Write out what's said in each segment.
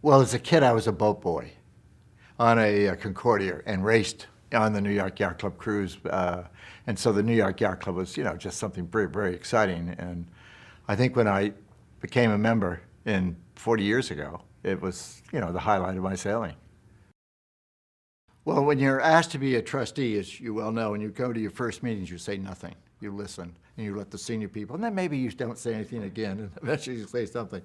Well, as a kid, I was a boat boy on a Concordia and raced on the New York Yacht Club cruise. And so the New York Yacht Club was, just something very, very exciting. And I think when I became a member 40 years ago, it was, the highlight of my sailing. Well, when you're asked to be a trustee, as you well know, and you go to your first meetings, you say nothing. You listen, and you let the senior people, and then maybe you don't say anything again, and eventually you say something.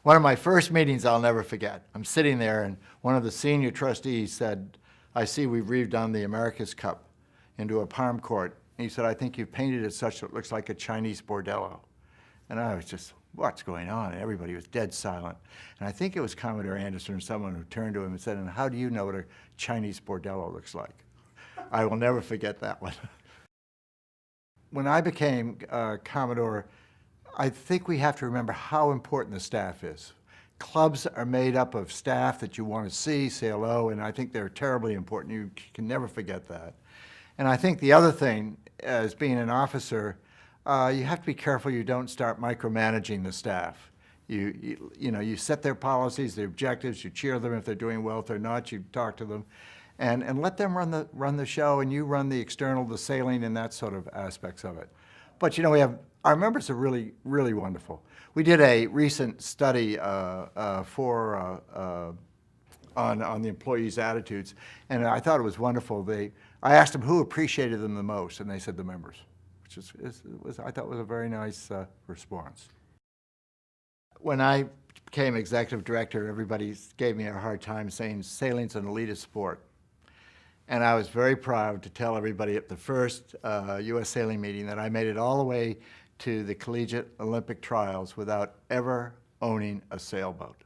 One of my first meetings I'll never forget. I'm sitting there, and one of the senior trustees said, I see we've redone the America's Cup into a palm court. And he said, I think you've painted it such that it looks like a Chinese bordello. And I was just, what's going on? And everybody was dead silent. And I think it was Commodore Anderson or someone who turned to him and said, and how do you know what a Chinese bordello looks like? I will never forget that one. When I became Commodore, I think we have to remember how important the staff is. Clubs are made up of staff that you want to see, say hello, and I think they're terribly important. You can never forget that. And I think the other thing, as being an officer, you have to be careful you don't start micromanaging the staff. You set their policies, their objectives, you cheer them if they're doing well. If they're not, you talk to them. And let them run the show, and you run the external, the sailing, and that sort of aspects of it. But our members are really, really wonderful. We did a recent study on the employees' attitudes, and I thought it was wonderful. I asked them who appreciated them the most, and they said the members, which I thought was a very nice response. When I became executive director, everybody gave me a hard time saying sailing's an elitist sport. And I was very proud to tell everybody at the first U.S. sailing meeting that I made it all the way to the collegiate Olympic trials without ever owning a sailboat.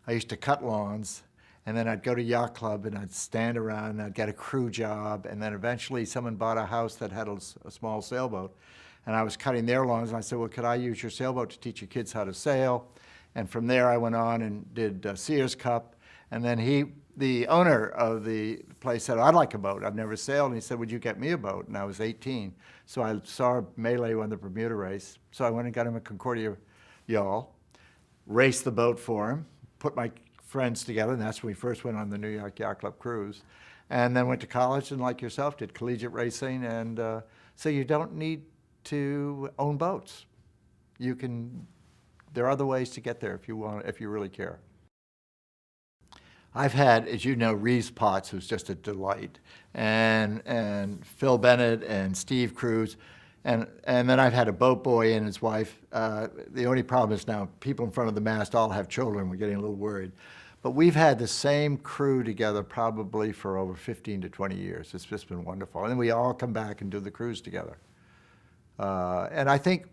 I used to cut lawns, and then I'd go to yacht club and I'd stand around and I'd get a crew job, and then eventually someone bought a house that had a small sailboat, and I was cutting their lawns, and I said, well, could I use your sailboat to teach your kids how to sail? And from there I went on and did Sears Cup, and then the owner of the place said, I'd like a boat. I've never sailed. And he said, would you get me a boat? And I was 18. So I saw Melee won the Bermuda race. So I went and got him a Concordia yawl, raced the boat for him, put my friends together, and that's when we first went on the New York Yacht Club cruise. And then went to college and, like yourself, did collegiate racing. And so you don't need to own boats. There are other ways to get there if you really care. I've had, as you know, Reeves Potts, who's just a delight, and Phil Bennett and Steve Cruz, and then I've had a boat boy and his wife. The only problem is now people in front of the mast all have children. We're getting a little worried. But we've had the same crew together probably for over 15 to 20 years. It's just been wonderful. And then we all come back and do the cruise together. And I think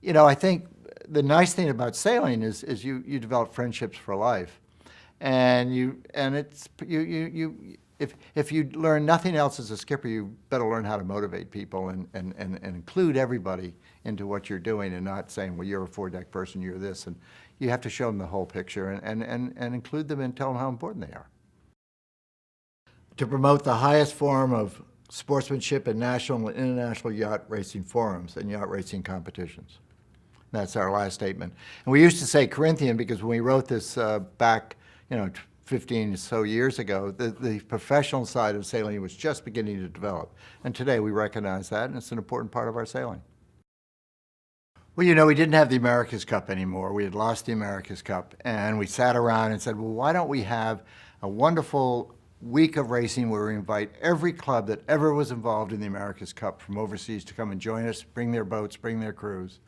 the nice thing about sailing is you develop friendships for life. And if you learn nothing else as a skipper, you better learn how to motivate people and include everybody into what you're doing, and not saying, well, you're a foredeck person, you're this. And you have to show them the whole picture and include them and tell them how important they are. To promote the highest form of sportsmanship in national and international yacht racing forums and yacht racing competitions. That's our last statement. And we used to say Corinthian because when we wrote this back 15 or so years ago, the professional side of sailing was just beginning to develop. And today we recognize that, and it's an important part of our sailing. Well, we didn't have the America's Cup anymore. We had lost the America's Cup, and we sat around and said, well, why don't we have a wonderful week of racing where we invite every club that ever was involved in the America's Cup from overseas to come and join us, bring their boats, bring their crews.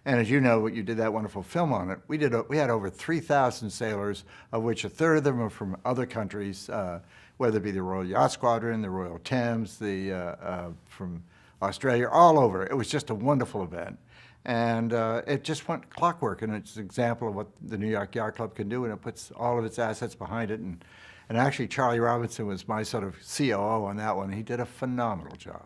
And as you know, you did that wonderful film on it. We had over 3,000 sailors, of which a third of them are from other countries, whether it be the Royal Yacht Squadron, the Royal Thames, from Australia, all over. It was just a wonderful event. And it just went clockwork, and it's an example of what the New York Yacht Club can do, and it puts all of its assets behind it. And actually, Charlie Robinson was my sort of COO on that one. He did a phenomenal job.